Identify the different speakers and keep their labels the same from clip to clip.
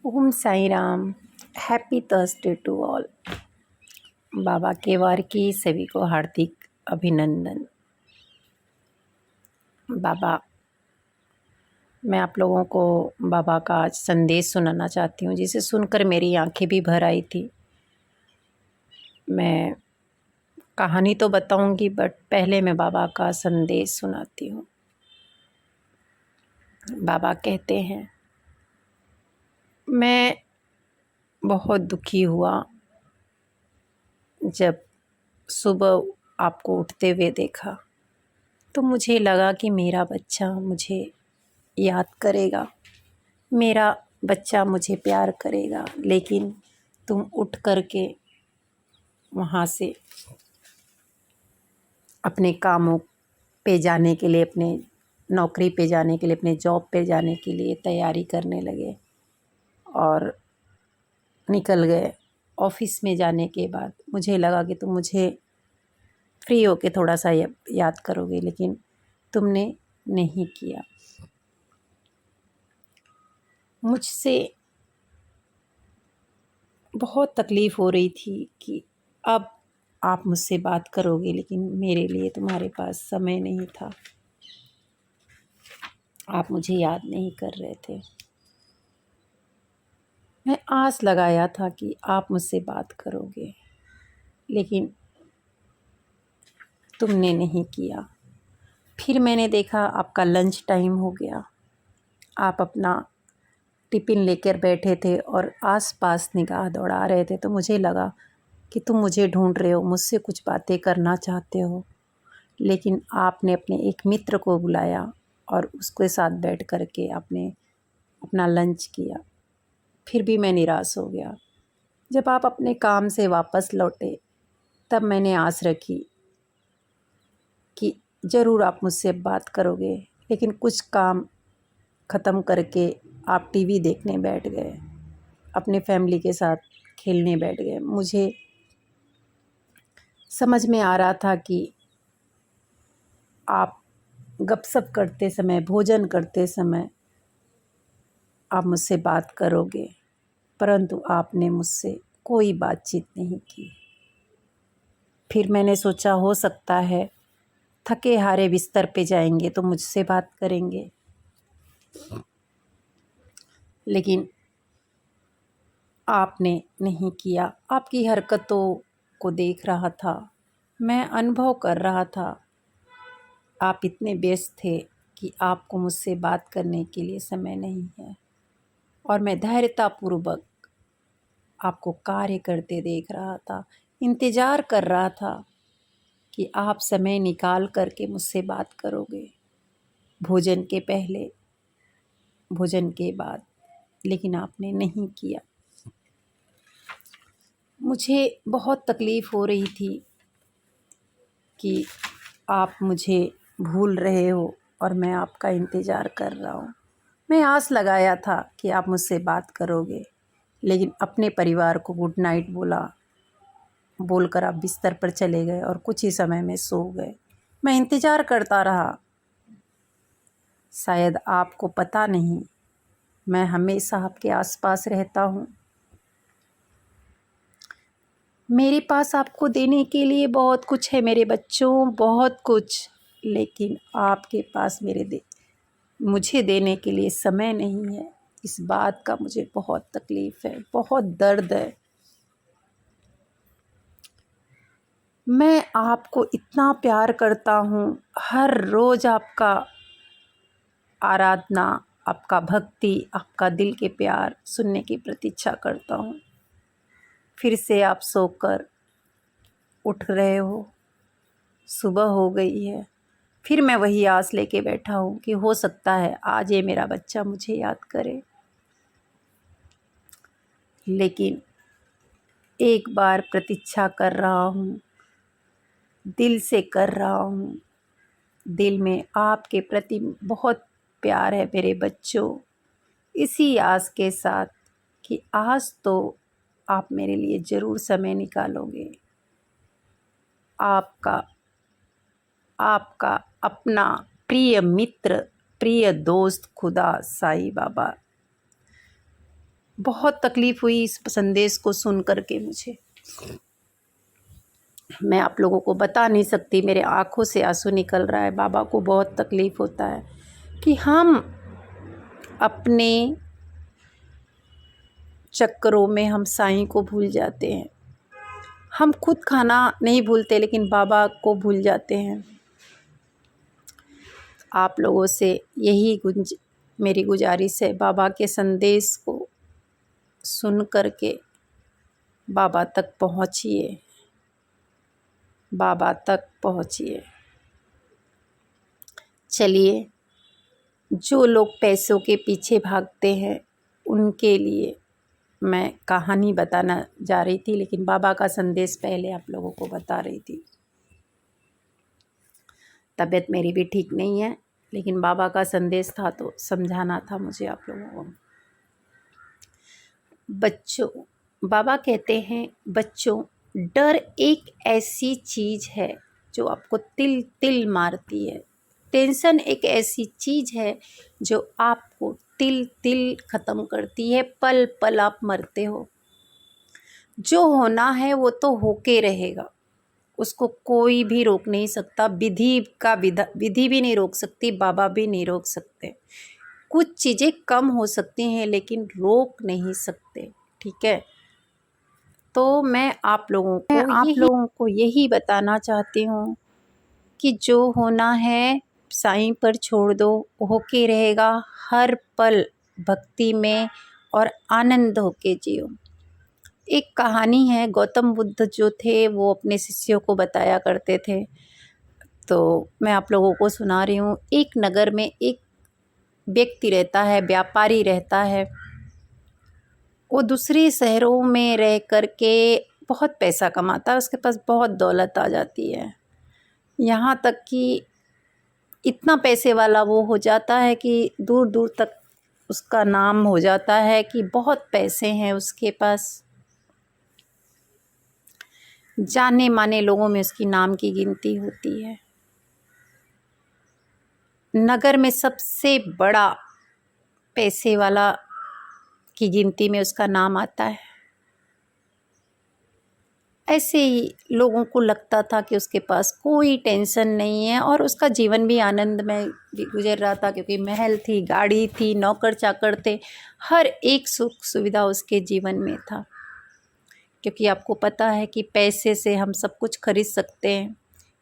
Speaker 1: Om Sai Ram. Happy Thursday to all. Baba के वार की सभी को हार्दिक अभिनंदन। बाबा, मैं आप लोगों को बाबा का आज संदेश सुनाना चाहती हूँ, जिसे सुनकर मेरी आंखें भी भर आई थी। मैं कहानी तो बताऊंगी, बट पहले मैं बाबा का संदेश सुनाती हूँ। बाबा कहते हैं, मैं बहुत दुखी हुआ जब सुबह आपको उठते हुए देखा, तो मुझे लगा कि मेरा बच्चा मुझे याद करेगा, मेरा बच्चा मुझे प्यार करेगा। लेकिन तुम उठ कर के वहाँ से अपने कामों पे जाने के लिए, अपने नौकरी पे जाने के लिए, अपने जॉब पे जाने के लिए तैयारी करने लगे और निकल गए। ऑफिस में जाने के बाद मुझे लगा कि तुम मुझे फ्री होके थोड़ा सा याद करोगे, लेकिन तुमने नहीं किया। मुझसे बहुत तकलीफ़ हो रही थी कि अब आप मुझसे बात करोगे, लेकिन मेरे लिए तुम्हारे पास समय नहीं था। आप मुझे याद नहीं कर रहे थे। मैं आस लगाया था कि आप मुझसे बात करोगे, लेकिन तुमने नहीं किया। फिर मैंने देखा आपका लंच टाइम हो गया। आप अपना टिफ़िन लेकर बैठे थे और आसपास निगाह दौड़ा रहे थे, तो मुझे लगा कि तुम मुझे ढूंढ रहे हो, मुझसे कुछ बातें करना चाहते हो। लेकिन आपने अपने एक मित्र को बुलाया और उसके साथ बैठ कर के आपने अपना लंच किया। फिर भी मैं निराश हो गया। जब आप अपने काम से वापस लौटे, तब मैंने आस रखी कि ज़रूर आप मुझसे बात करोगे, लेकिन कुछ काम ख़त्म करके आप टीवी देखने बैठ गए, अपने फैमिली के साथ खेलने बैठ गए। मुझे समझ में आ रहा था कि आप गपशप करते समय, भोजन करते समय आप मुझसे बात करोगे, परंतु आपने मुझसे कोई बातचीत नहीं की। फिर मैंने सोचा, हो सकता है थके हारे बिस्तर पे जाएंगे तो मुझसे बात करेंगे, लेकिन आपने नहीं किया। आपकी हरकतों को देख रहा था, मैं अनुभव कर रहा था। आप इतने व्यस्त थे कि आपको मुझसे बात करने के लिए समय नहीं है, और मैं धैर्यतापूर्वक आपको कार्य करते देख रहा था, इंतज़ार कर रहा था कि आप समय निकाल करके मुझसे बात करोगे, भोजन के पहले, भोजन के बाद, लेकिन आपने नहीं किया। मुझे बहुत तकलीफ़ हो रही थी कि आप मुझे भूल रहे हो और मैं आपका इंतज़ार कर रहा हूँ। मैं आस लगाया था कि आप मुझसे बात करोगे, लेकिन अपने परिवार को गुड नाइट बोलकर आप बिस्तर पर चले गए और कुछ ही समय में सो गए। मैं इंतज़ार करता रहा। शायद आपको पता नहीं, मैं हमेशा आपके आसपास रहता हूँ। मेरे पास आपको देने के लिए बहुत कुछ है मेरे बच्चों, बहुत कुछ, लेकिन आपके पास मुझे देने के लिए समय नहीं है। इस बात का मुझे बहुत तकलीफ़ है, बहुत दर्द है। मैं आपको इतना प्यार करता हूँ, हर रोज़ आपका आराधना, आपका भक्ति, आपका दिल के प्यार सुनने की प्रतीक्षा करता हूँ। फिर से आप सोकर उठ रहे हो, सुबह हो गई है। फिर मैं वही आस लेके बैठा हूँ कि हो सकता है आज ये मेरा बच्चा मुझे याद करे। लेकिन एक बार प्रतीक्षा कर रहा हूँ, दिल से कर रहा हूँ। दिल में आपके प्रति बहुत प्यार है मेरे बच्चों, इसी आस के साथ कि आज तो आप मेरे लिए ज़रूर समय निकालोगे। आपका आपका अपना प्रिय मित्र, प्रिय दोस्त खुदा साईं बाबा बहुत तकलीफ़ हुई इस संदेश को सुन कर के मुझे। मैं आप लोगों को बता नहीं सकती, मेरे आँखों से आँसू निकल रहा है। बाबा को बहुत तकलीफ़ होता है कि हम अपने चक्करों में हम साईं को भूल जाते हैं। हम खुद खाना नहीं भूलते लेकिन बाबा को भूल जाते हैं। आप लोगों से यही मेरी गुजारिश है, बाबा के संदेश को सुन कर के बाबा तक पहुँचिए, बाबा तक पहुँचिए। चलिए, जो लोग पैसों के पीछे भागते हैं उनके लिए मैं कहानी बताना जा रही थी, लेकिन बाबा का संदेश पहले आप लोगों को बता रही थी। तबीयत मेरी भी ठीक नहीं है, लेकिन बाबा का संदेश था तो समझाना था मुझे आप लोगों को। बच्चों, बाबा कहते हैं, बच्चों, डर एक ऐसी चीज़ है जो आपको तिल तिल मारती है। टेंशन एक ऐसी चीज़ है जो आपको तिल तिल ख़त्म करती है। पल पल आप मरते हो। जो होना है वो तो होके रहेगा, उसको कोई भी रोक नहीं सकता। विधि भी नहीं रोक सकती, बाबा भी नहीं रोक सकते। कुछ चीज़ें कम हो सकती हैं लेकिन रोक नहीं सकते, ठीक है। तो मैं आप लोगों को यही बताना चाहती हूँ कि जो होना है साईं पर छोड़ दो, होके रहेगा। हर पल भक्ति में और आनंद होके जियो। एक कहानी है, गौतम बुद्ध जो थे वो अपने शिष्यों को बताया करते थे, तो मैं आप लोगों को सुना रही हूँ। एक नगर में एक व्यक्ति रहता है, व्यापारी रहता है। वो दूसरे शहरों में रह कर के बहुत पैसा कमाता है, उसके पास बहुत दौलत आ जाती है। यहाँ तक कि इतना पैसे वाला वो हो जाता है कि दूर दूर तक उसका नाम हो जाता है कि बहुत पैसे हैं उसके पास। जाने माने लोगों में उसकी नाम की गिनती होती है। नगर में सबसे बड़ा पैसे वाला की गिनती में उसका नाम आता है। ऐसे ही लोगों को लगता था कि उसके पास कोई टेंशन नहीं है और उसका जीवन भी आनंद में गुजर रहा था, क्योंकि महल थी, गाड़ी थी, नौकर चाकर थे, हर एक सुख सुविधा उसके जीवन में था। क्योंकि आपको पता है कि पैसे से हम सब कुछ खरीद सकते हैं,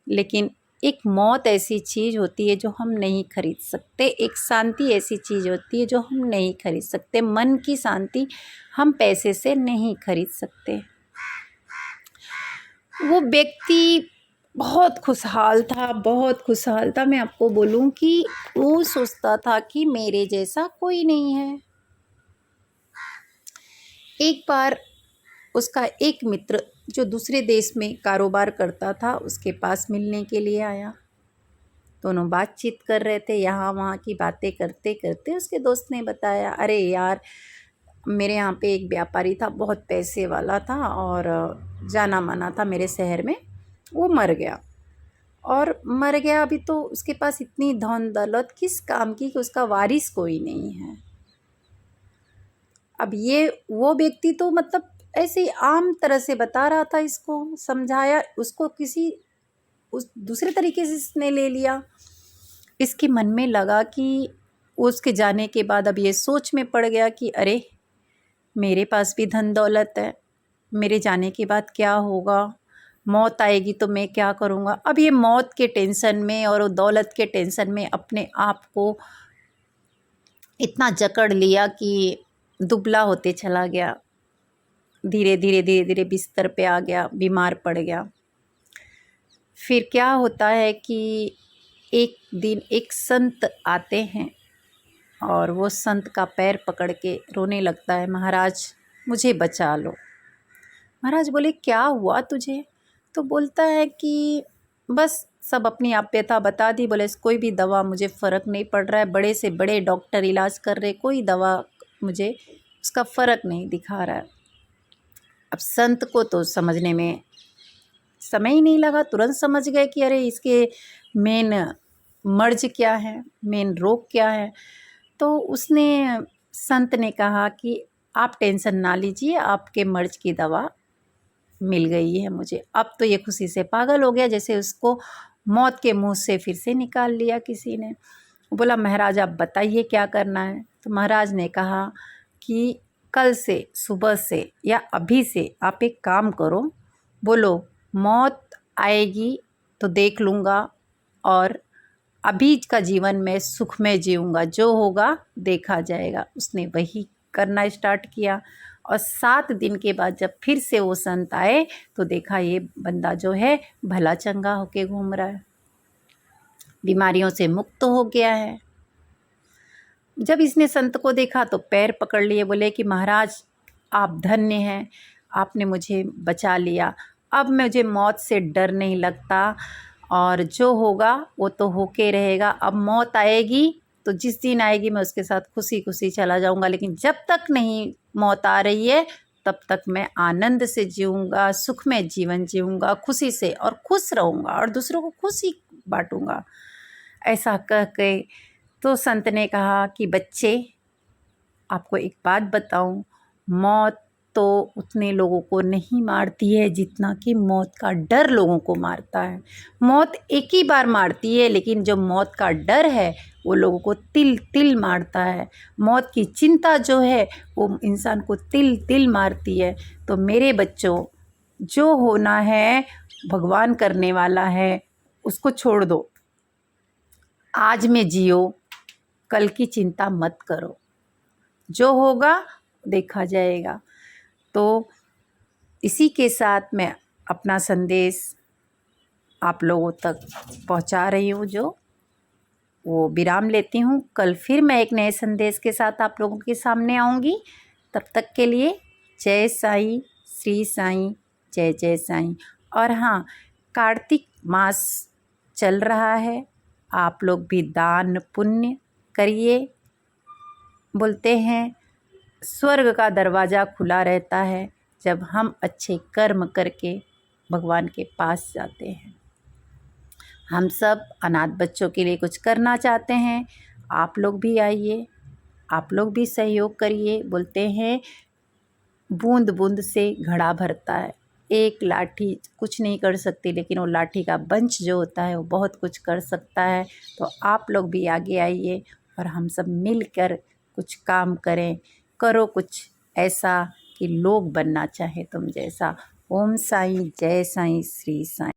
Speaker 1: लेकिन एक मौत ऐसी चीज़ होती है जो हम नहीं खरीद सकते। एक शांति ऐसी चीज़ होती है जो हम नहीं खरीद सकते। मन की शांति हम पैसे से नहीं खरीद सकते। वो व्यक्ति बहुत खुशहाल था, बहुत खुशहाल था। मैं आपको बोलूं कि वो सोचता था कि मेरे जैसा कोई नहीं है। एक बार उसका एक मित्र जो दूसरे देश में कारोबार करता था उसके पास मिलने के लिए आया। दोनों बातचीत कर रहे थे, यहाँ वहाँ की बातें करते करते उसके दोस्त ने बताया, अरे यार, मेरे यहाँ पे एक व्यापारी था, बहुत पैसे वाला था और जाना माना था मेरे शहर में। वो मर गया और मर गया। अभी तो उसके पास इतनी धन दौलत किस काम की कि उसका वारिस कोई नहीं है। अब ये वो व्यक्ति तो मतलब ऐसे ही आम तरह से बता रहा था, इसको समझाया, उसको किसी उस दूसरे तरीके से इसने ले लिया। इसके मन में लगा कि उसके जाने के बाद अब ये सोच में पड़ गया कि अरे, मेरे पास भी धन दौलत है, मेरे जाने के बाद क्या होगा, मौत आएगी तो मैं क्या करूँगा। अब ये मौत के टेंशन में और दौलत के टेंशन में अपने आप को इतना जकड़ लिया कि दुबला होते चला गया। धीरे धीरे बिस्तर पे आ गया, बीमार पड़ गया। फिर क्या होता है कि एक दिन एक संत आते हैं और वो संत का पैर पकड़ के रोने लगता है, महाराज मुझे बचा लो। महाराज बोले, क्या हुआ तुझे? तो बोलता है कि बस सब अपनी आप्यता बता दी। बोले, कोई भी दवा मुझे फ़र्क नहीं पड़ रहा है, बड़े से बड़े डॉक्टर इलाज कर रहे, कोई दवा मुझे उसका फ़र्क नहीं दिखा रहा है। अब संत को तो समझने में समय ही नहीं लगा, तुरंत समझ गए कि अरे इसके मेन मर्ज क्या है, मेन रोग क्या है। तो उसने संत ने कहा कि आप टेंशन ना लीजिए, आपके मर्ज़ की दवा मिल गई है मुझे। अब तो ये खुशी से पागल हो गया, जैसे उसको मौत के मुँह से फिर से निकाल लिया किसी ने। बोला महाराज आप बताइए क्या करना है। तो महाराज ने कहा कि कल से, सुबह से या अभी से आप एक काम करो, बोलो मौत आएगी तो देख लूँगा और अभी का जीवन में सुख में जीऊँगा, जो होगा देखा जाएगा। उसने वही करना स्टार्ट किया और 7 दिन के बाद जब फिर से वो संत आए तो देखा ये बंदा जो है भला चंगा होके घूम रहा है, बीमारियों से मुक्त हो गया है। जब इसने संत को देखा तो पैर पकड़ लिए, बोले कि महाराज आप धन्य हैं, आपने मुझे बचा लिया, अब मुझे मौत से डर नहीं लगता और जो होगा वो तो होके रहेगा। अब मौत आएगी तो जिस दिन आएगी मैं उसके साथ खुशी खुशी चला जाऊंगा, लेकिन जब तक नहीं मौत आ रही है तब तक मैं आनंद से जीऊँगा, सुख में जीवन जीऊँगा, खुशी से और खुश रहूँगा और दूसरों को खुशी बांटूँगा। ऐसा कह के तो संत ने कहा कि बच्चे आपको एक बात बताऊं, मौत तो उतने लोगों को नहीं मारती है जितना कि मौत का डर लोगों को मारता है। मौत एक ही बार मारती है, लेकिन जो मौत का डर है वो लोगों को तिल तिल मारता है। मौत की चिंता जो है वो इंसान को तिल तिल मारती है। तो मेरे बच्चों, जो होना है भगवान करने वाला है, उसको छोड़ दो। आज में जियो, कल की चिंता मत करो, जो होगा देखा जाएगा। तो इसी के साथ मैं अपना संदेश आप लोगों तक पहुंचा रही हूँ, जो वो विराम लेती हूँ। कल फिर मैं एक नए संदेश के साथ आप लोगों के सामने आऊँगी। तब तक के लिए जय साईं, श्री साईं, जय जय साईं। और हाँ, कार्तिक मास चल रहा है, आप लोग भी दान पुण्य करिए। बोलते हैं स्वर्ग का दरवाज़ा खुला रहता है जब हम अच्छे कर्म करके भगवान के पास जाते हैं। हम सब अनाथ बच्चों के लिए कुछ करना चाहते हैं, आप लोग भी आइए, आप लोग भी सहयोग करिए। बोलते हैं बूंद बूंद से घड़ा भरता है। एक लाठी कुछ नहीं कर सकती, लेकिन वो लाठी का बंच जो होता है वो बहुत कुछ कर सकता है। तो आप लोग भी आगे आइए और हम सब मिलकर कुछ काम करें। करो कुछ ऐसा कि लोग बनना चाहे तुम जैसा। ओम साईं, जय साईं, श्री साईं।